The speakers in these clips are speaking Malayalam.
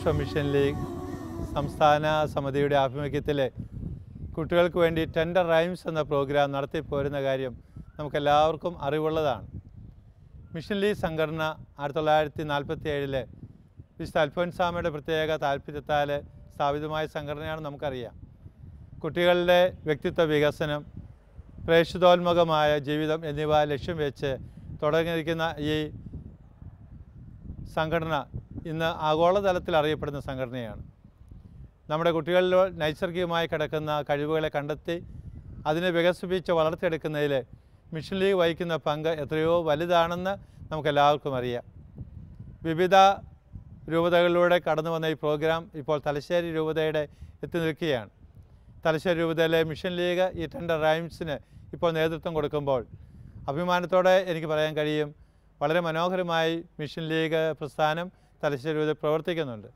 വിശ്വ മിഷൻ ലീഗ് സംസ്ഥാന സമിതിയുടെ ആഭിമുഖ്യത്തിൽ കുട്ടികൾക്ക് വേണ്ടി ടെൻഡർ റൈംസ് എന്ന പ്രോഗ്രാം നടത്തിപ്പോരുന്ന കാര്യം നമുക്കെല്ലാവർക്കും അറിവുള്ളതാണ്. മിഷൻ ലീഗ് സംഘടന 1947 വിശുദ്ധ അൽഫോൻസാമയുടെ പ്രത്യേക താല്പര്യത്താൽ സ്ഥാപിതമായ സംഘടനയാണ് നമുക്കറിയാം. കുട്ടികളുടെ വ്യക്തിത്വ വികസനം, പ്രേക്ഷിതോന്മുഖമായ ജീവിതം എന്നിവ ലക്ഷ്യം വെച്ച് തുടങ്ങിയിരിക്കുന്ന ഈ സംഘടന ഇന്ന് ആഗോളതലത്തിൽ അറിയപ്പെടുന്ന സംഘടനയാണ്. നമ്മുടെ കുട്ടികളിൽ നൈസർഗികമായി കിടക്കുന്ന കഴിവുകളെ കണ്ടെത്തി അതിനെ വികസിപ്പിച്ച് വളർത്തിയെടുക്കുന്നതിൽ മിഷൻ ലീഗ് വഹിക്കുന്ന പങ്ക് എത്രയോ വലുതാണെന്ന് നമുക്കെല്ലാവർക്കും അറിയാം. വിവിധ രൂപതകളിലൂടെ കടന്നു വന്ന ഈ പ്രോഗ്രാം ഇപ്പോൾ തലശ്ശേരി രൂപതയുടെ എത്തി നിൽക്കുകയാണ്. തലശ്ശേരി രൂപതയിലെ മിഷൻ ലീഗ് ഈ ടെൻഡർ റൈംസിന് ഇപ്പോൾ നേതൃത്വം കൊടുക്കുമ്പോൾ അഭിമാനത്തോടെ എനിക്ക് പറയാൻ കഴിയും, വളരെ മനോഹരമായി മിഷൻ ലീഗ് പ്രസ്ഥാനം തലശ്ശേരി രൂപതയിൽ പ്രവർത്തിക്കുന്നുണ്ട്.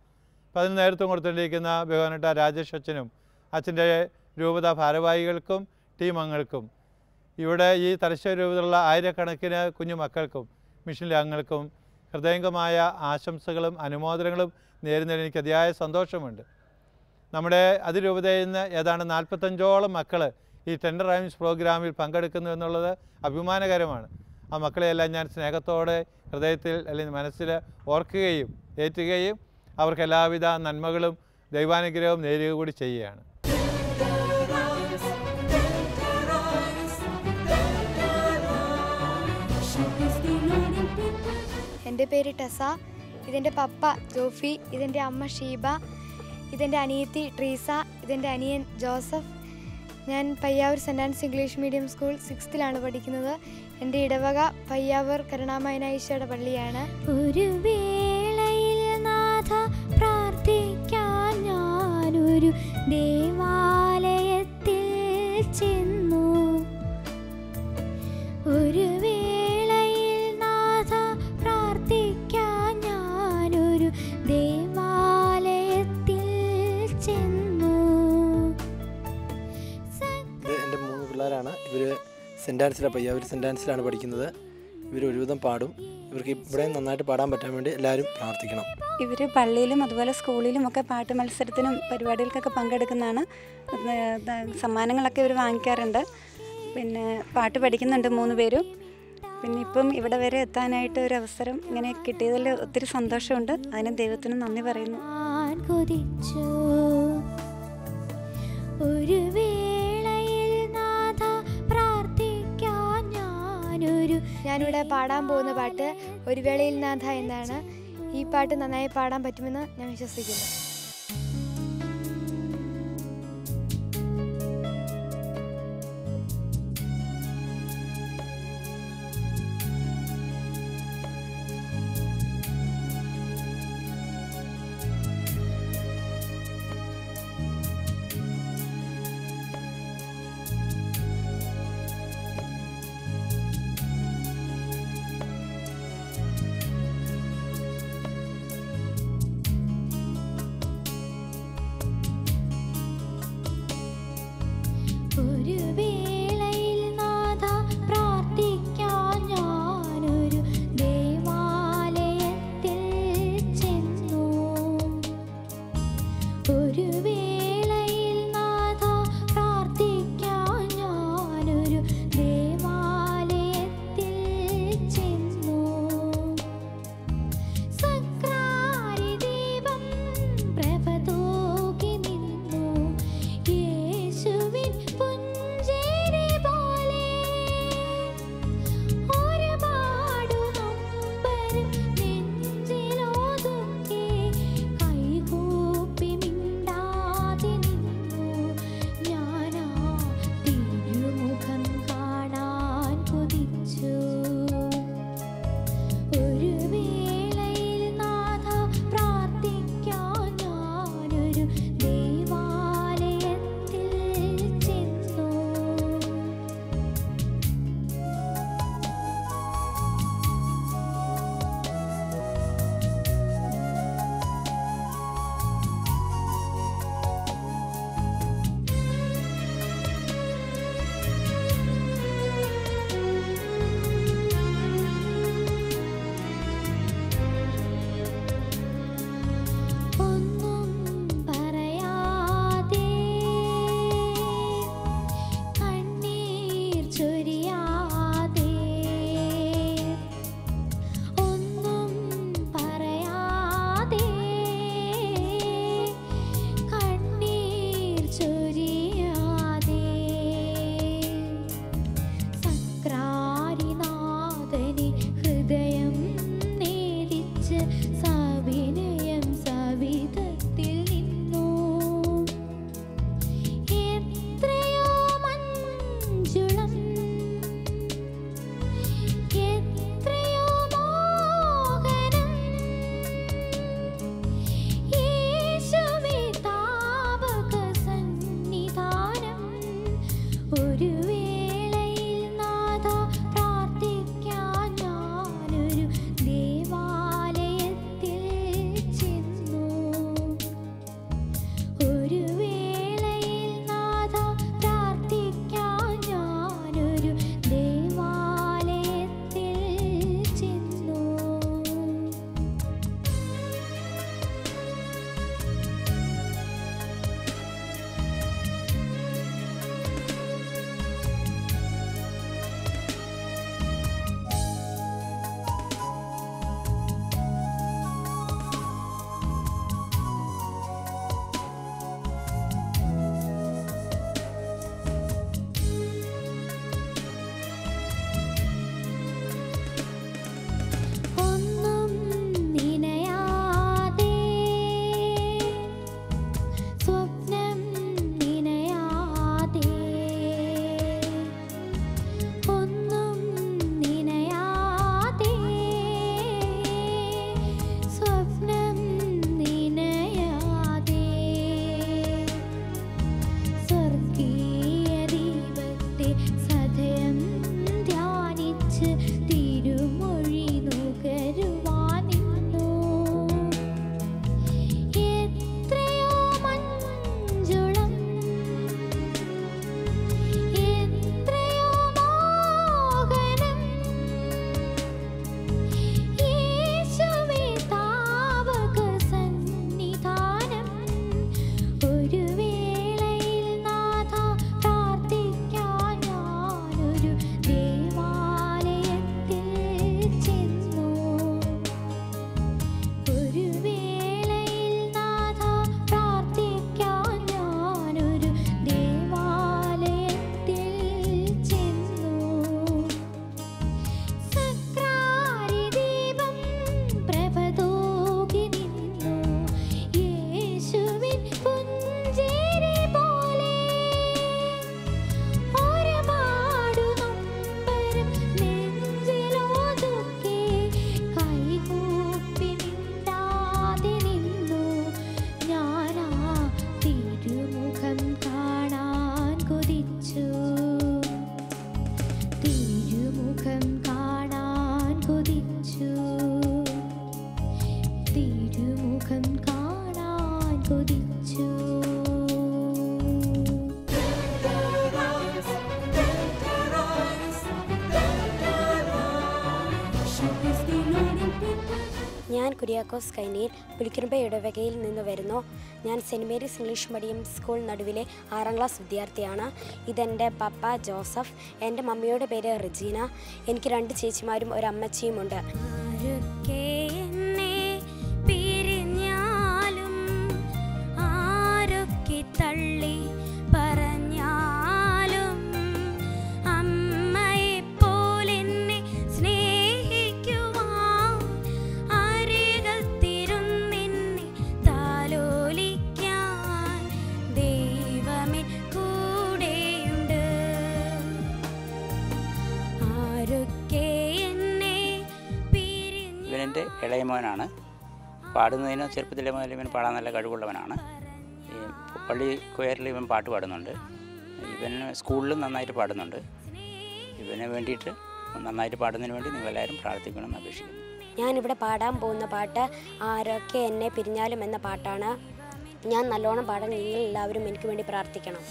അപ്പോൾ അതിന് നേതൃത്വം കൊടുത്തുകൊണ്ടിരിക്കുന്ന ബഹുമാനപ്പെട്ട രാജേഷ് അച്ഛനും അച്ഛൻ്റെ രൂപത ഭാരവാഹികൾക്കും ടീം അംഗങ്ങൾക്കും ഇവിടെ ഈ തലശ്ശേരി രൂപതയിലുള്ള ആയിരക്കണക്കിന് കുഞ്ഞു മക്കൾക്കും മിഷൻ ലീഗ് അംഗങ്ങൾക്കും ഹൃദയംഗമായ ആശംസകളും അനുമോദനങ്ങളും നേരുന്നതിൽ എനിക്ക് അതിയായ സന്തോഷമുണ്ട്. നമ്മുടെ അതിരൂപതയിൽ നിന്ന് ഏതാണ്ട് 45ഓളം മക്കൾ ഈ ടെൻഡർ റൈംസ് പ്രോഗ്രാമിൽ പങ്കെടുക്കുന്നു എന്നുള്ളത് അഭിമാനകരമാണ്. ആ മക്കളെയെല്ലാം ഞാൻ സ്നേഹത്തോടെ ഹൃദയത്തിൽ അല്ലെങ്കിൽ മനസ്സിൽ ഓർക്കുകയും ഏറ്റുകയും അവർക്ക് എല്ലാവിധ നന്മകളും ദൈവാനുഗ്രഹവും നേരുക കൂടി ചെയ്യുകയാണ്. എൻ്റെ പേര് ടെസ, ഇതെൻ്റെ പപ്പ ജോഫി, ഇതെൻ്റെ അമ്മ ഷീബ, ഇതെൻ്റെ അനിയത്തി ട്രീസ, ഇതെൻ്റെ അനിയൻ ജോസഫ്. ഞാൻ Payyavoor saint Ann's English medium school 6th പഠിക്കുന്നത്. എൻ്റെ ഇടവക പയ്യാവൂർ കരുണാമയനായ പള്ളിയാണ്. ഒരു വേളയിൽ നാഥ പ്രാർത്ഥിക്കാൻ ഞാനൊരു ദേവാലയത്തിൽ ചെന്നു. ഒരു വേളയിൽ നാഥ പ്രാർത്ഥിക്കാൻ ഞാനൊരു ദേവാലയത്തിൽ ചെന്നു. ഇത് എൻ്റെ 3 പിള്ളേരാണ്. ഇവർ സെൻറ് ആൻസിലാണ്, പയ്യാവൂർ സെൻറ് ആൻസിലാണ് പഠിക്കുന്നത്. ഇവർ ഒരുവിധം പാടും. ഇവർക്ക് ഇവിടെ നന്നായിട്ട് പാടാൻ പറ്റാൻ വേണ്ടി എല്ലാവരും പ്രാർത്ഥിക്കണം. ഇവർ പള്ളിയിലും അതുപോലെ സ്കൂളിലും ഒക്കെ പാട്ട് മത്സരത്തിനും പരിപാടികൾക്കൊക്കെ പങ്കെടുക്കുന്നതാണ്. സമ്മാനങ്ങളൊക്കെ ഇവർ വാങ്ങിക്കാറുണ്ട്. പിന്നെ പാട്ട് പഠിക്കുന്നുണ്ട് 3 പേരും. പിന്നെ ഇപ്പം ഇവിടെ വരെ എത്താനായിട്ട് ഒരു അവസരം ഇങ്ങനെ കിട്ടിയതിൽ ഒത്തിരി സന്തോഷമുണ്ട്. അതിന് ദൈവത്തിന് നന്ദി പറയുന്നു. ഒരു വേളയിൽ നാഥ പ്രാർത്ഥിക്കാൻ ഞാനിവിടെ പാടാൻ പോകുന്ന പാട്ട് ഒരു വേളയിൽ നാഥ എന്നാണ്. ഈ പാട്ട് നന്നായി പാടാൻ പറ്റുമെന്ന് ഞാൻ വിശ്വസിക്കുന്നു. കുര്യാക്കോസ് കൈനീർ പുലിക്കുറുമ്പ ഇടവകയിൽ നിന്ന് വരുന്നു. ഞാൻ saint Mary's English medium school നടുവിലെ 6ാം ക്ലാസ് വിദ്യാർത്ഥിയാണ്. ഇതെൻ്റെ പപ്പ ജോസഫ്. എൻ്റെ മമ്മിയുടെ പേര് റെജീന. എനിക്ക് 2 ചേച്ചിമാരും ഒരു അമ്മച്ചിയുമുണ്ട്. ആരൊക്കെ എന്നെ പിരിഞ്ഞാലും ആരൊക്കെ തള്ളി പറഞ്ഞാലും അമ്മയെപ്പോലെന്നെ സ്നേഹിക്കുവാൻ അരികത്തിരുന്നെന്നെ താലോലിക്കാൻ ദൈവമേ കൂടെയുണ്ട്. ആരൊക്കെ എന്നെ പിരിഞ്ഞ ഇവനെൻ്റെ ഇളയ മോനാണ്. പാടുന്നതിന് ചെറുപ്പത്തിലെ മുതൽ ഇവൻ പാടാൻ നല്ല കഴിവുള്ളവനാണ്. ഈ പള്ളി കൊയറിൽ ഇവൻ പാട്ട് പാടുന്നുണ്ട്. ഇവൻ സ്കൂളിലും നന്നായിട്ട് പാടുന്നുണ്ട്. ഇവന് വേണ്ടിയിട്ട് നന്നായിട്ട് പാടുന്നതിന് വേണ്ടി നിങ്ങളെല്ലാവരും പ്രാർത്ഥിക്കണമെന്ന് അപേക്ഷിക്കുന്നു. ഞാനിവിടെ പാടാൻ പോകുന്ന പാട്ട് ആരൊക്കെ എന്നെ പിരിഞ്ഞാലും എന്ന പാട്ടാണ്. ഞാൻ നല്ലോണം പാടാൻ നിങ്ങളെല്ലാവരും എനിക്ക് വേണ്ടി പ്രാർത്ഥിക്കണം.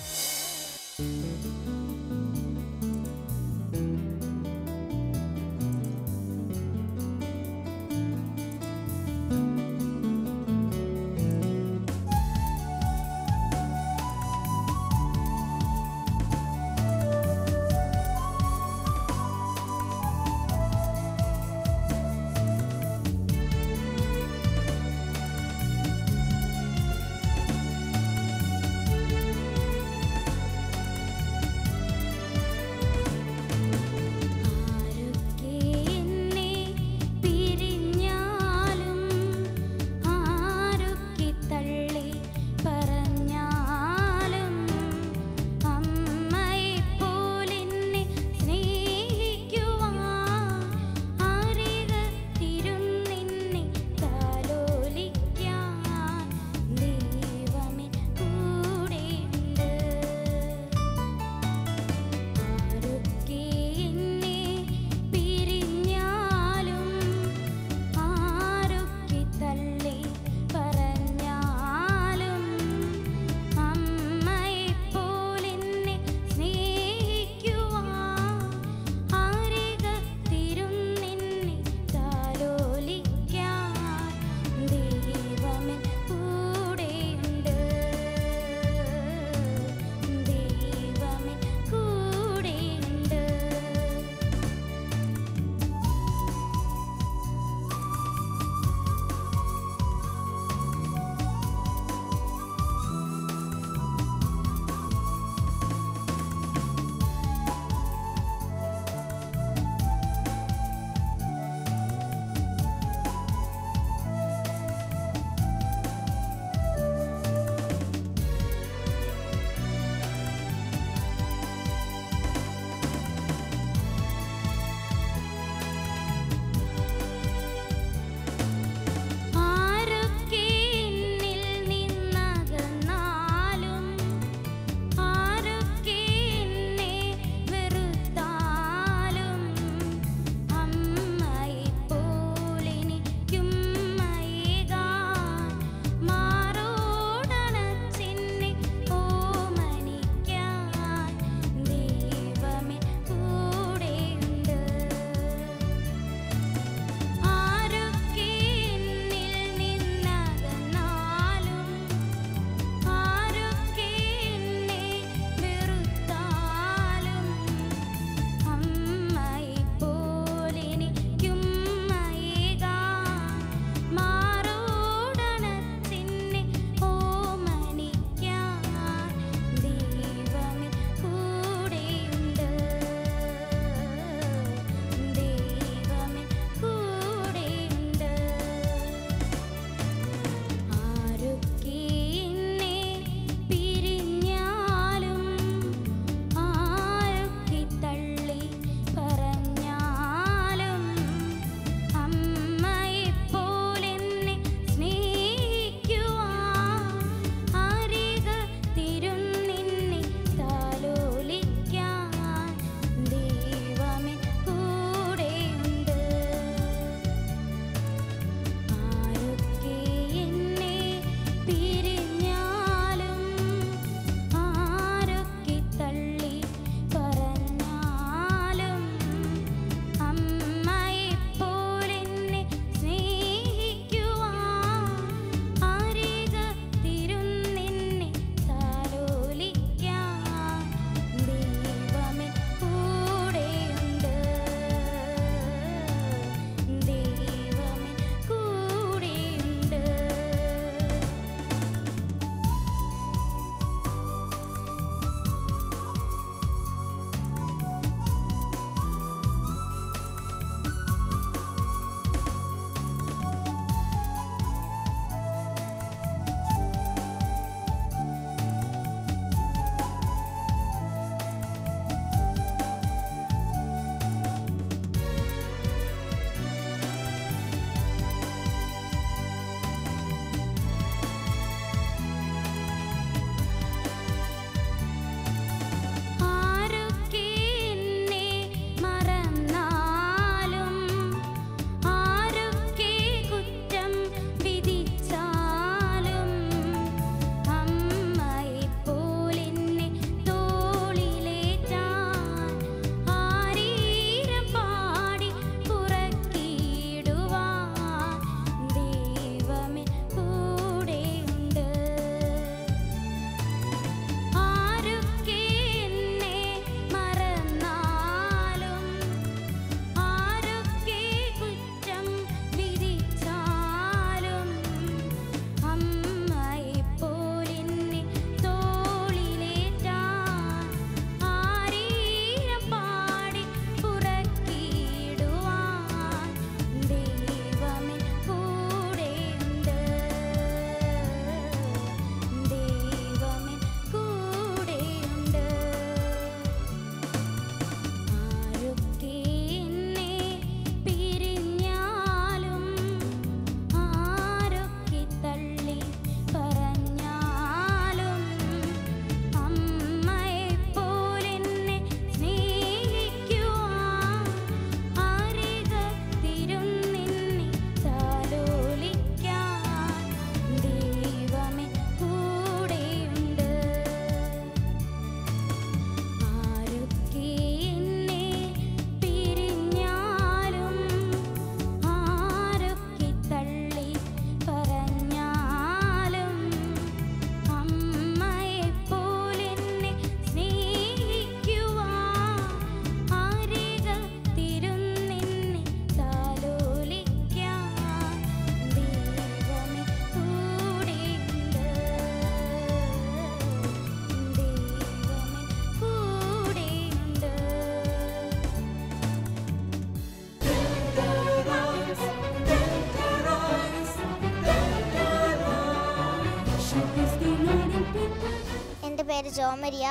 പേര് ജോമരിയ.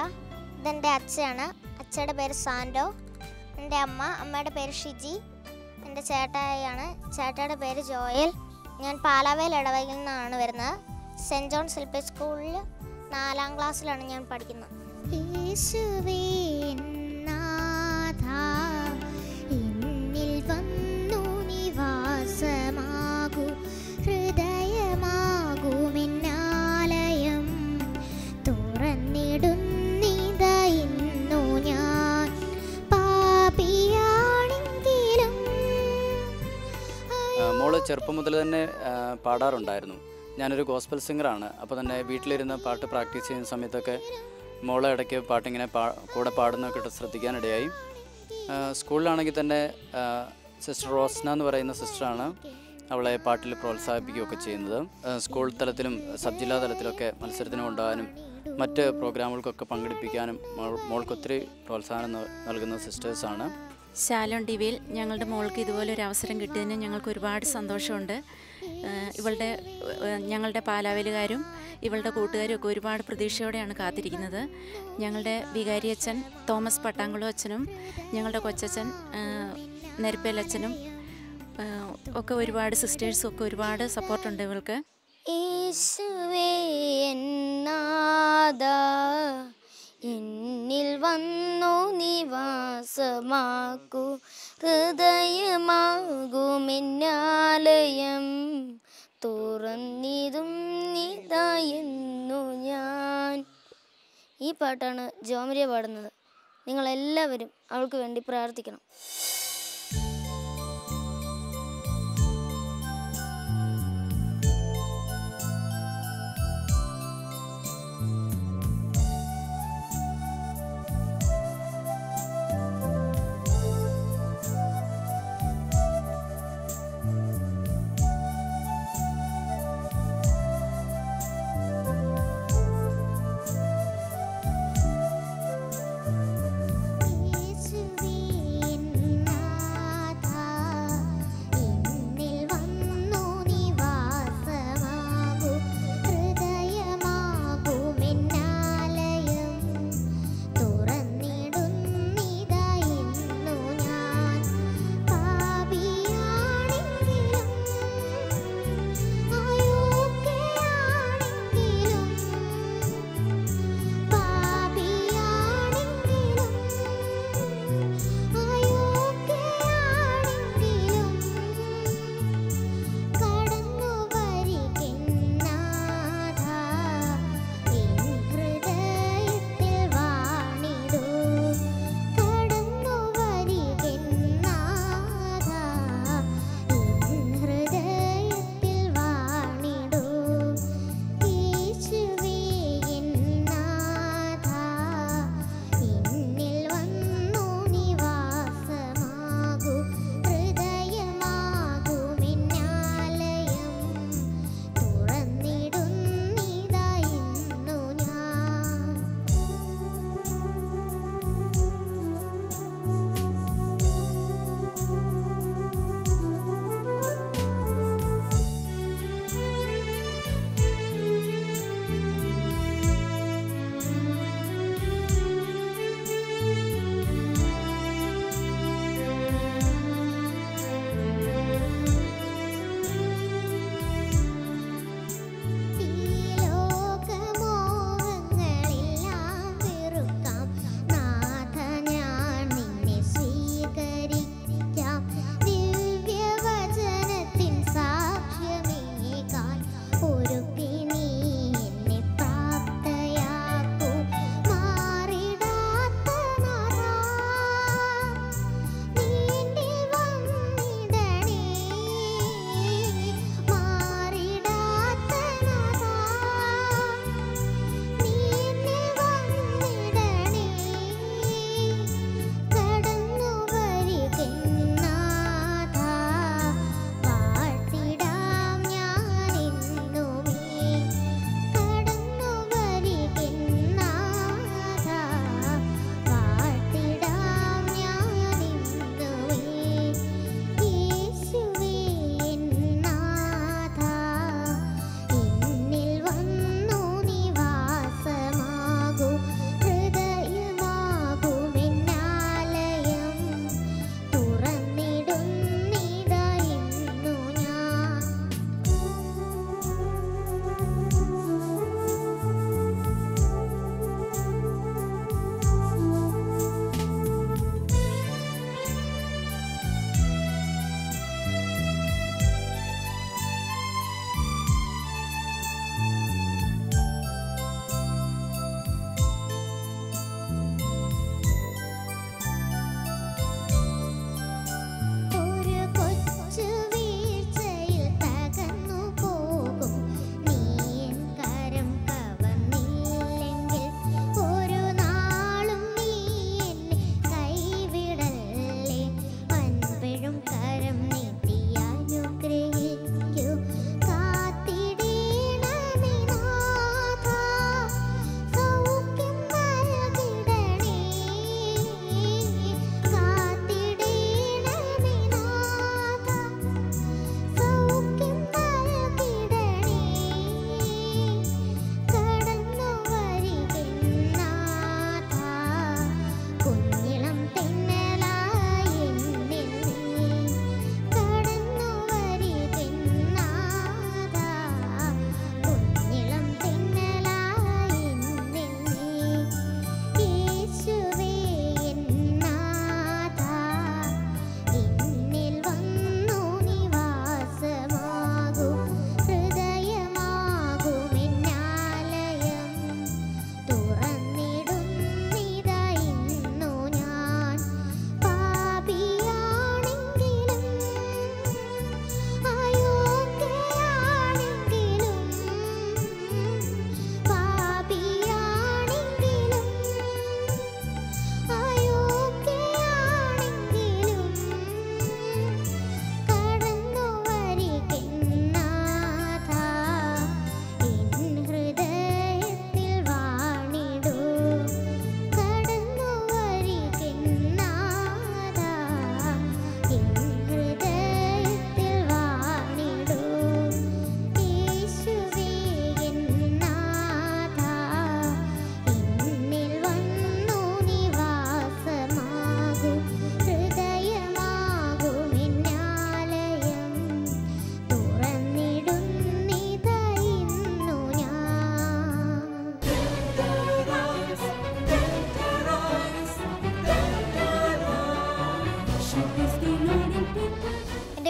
ഇതെൻ്റെ അച്ഛനാണ്. അച്ഛയുടെ പേര് സാൻഡോ. എൻ്റെ അമ്മയുടെ പേര് ഷിജി. എൻ്റെ ചേട്ടായിയാണ്. ചേട്ടായുടെ പേര് ജോയൽ. ഞാൻ പാലാവേൽ ഇടവകയിൽ നിന്നാണ് വരുന്നത്. സെൻറ്റ് ജോൺസ് എൽ പി സ്കൂളിൽ 4ാം ക്ലാസ്സിലാണ് ഞാൻ പഠിക്കുന്നത്. യേശുവേ നാഥാ, എന്നിൽ വന്നു നിവാസമാകൂ, ഹൃദയമാകുമെന്നാലയം തുറന്നിടുന്നിതാ ഇന്നു ഞാൻ പാപിയാണെങ്കിലും. മോള് ചെറുപ്പം മുതൽ തന്നെ പാടാറുണ്ടായിരുന്നു. ഞാനൊരു ഗോസ്പൽ സിംഗറാണ്. അപ്പോൾ തന്നെ വീട്ടിലിരുന്ന് പാട്ട് പ്രാക്ടീസ് ചെയ്യുന്ന സമയത്തൊക്കെ മോളെ ഇടയ്ക്ക് പാട്ടിങ്ങനെ കൂടെ പാടുന്നതൊക്കെ ശ്രദ്ധിക്കാനിടയായി. സ്കൂളിലാണെങ്കിൽ തന്നെ സിസ്റ്റർ റോസ്ന എന്ന് പറയുന്ന സിസ്റ്ററാണ് അവളെ പാട്ടിൽ പ്രോത്സാഹിപ്പിക്കുകയൊക്കെ ചെയ്യുന്നത്. സ്കൂൾ തലത്തിലും സബ് ജില്ലാ തലത്തിലൊക്കെ മത്സരത്തിന് കൊണ്ടുപോകാനും മറ്റ് പ്രോഗ്രാമുകൾക്കൊക്കെ പങ്കെടുപ്പിക്കാനും മോൾക്കൊത്തിരി പ്രോത്സാഹനം നൽകുന്ന സിസ്റ്റേഴ്സാണ്. ശാലോൺ ടിവിയിൽ ഞങ്ങളുടെ മോൾക്ക് ഇതുപോലൊരു അവസരം കിട്ടിയതിന് ഞങ്ങൾക്ക് ഒരുപാട് സന്തോഷമുണ്ട്. ഞങ്ങളുടെ പാലാവേലുകാരും ഇവളുടെ കൂട്ടുകാരും ഒക്കെ ഒരുപാട് പ്രതീക്ഷയോടെയാണ് കാത്തിരിക്കുന്നത്. ഞങ്ങളുടെ വികാരി അച്ഛൻ തോമസ് പട്ടാങ്കുളം അച്ഛനും ഞങ്ങളുടെ കൊച്ചച്ഛൻ നെരുപ്പേലച്ഛനും ഒക്കെ ഒരുപാട് സിസ്റ്റേഴ്സും ഒക്കെ ഒരുപാട് സപ്പോർട്ടുണ്ട് ഇവൾക്ക്. യേശുവേ എന്നാഥാ, എന്നിൽ വന്നു നിവാസമാക്കൂ, ഹൃദയമാകുമെന്നാലയം തുറന്നിതും നിതായെന്നു ഞാൻ. ഈ പാട്ടാണ് ജോമരിയ പാടുന്നത്. നിങ്ങളെല്ലാവരും അവൾക്ക് വേണ്ടി പ്രാർത്ഥിക്കണം. യേശുവേ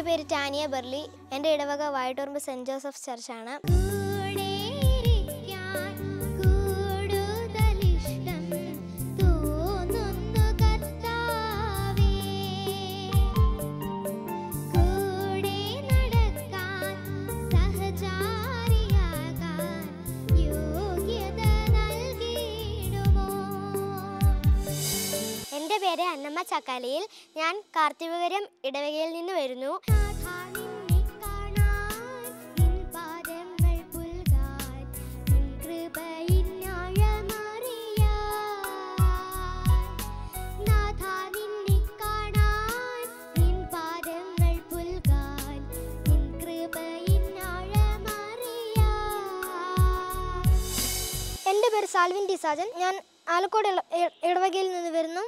പേര് ടാനിയ ബെർലി. എൻ്റെ ഇടവക വയറ്റൂർമ്പ് സെൻറ് ജോസഫ് ചർച്ചാണ്. എൻ്റെ പേര് അന്നമ്മ ചക്കാലിയിൽ. ഞാൻ കാർത്തികപുരം ഇടവകയിൽ നിന്ന് വരുന്നു. എൻ്റെ പേര് സാൽവിൻ ടി സാജൻ. ഞാൻ ആലക്കോട് ഇടവകയിൽ നിന്ന് വരുന്നു.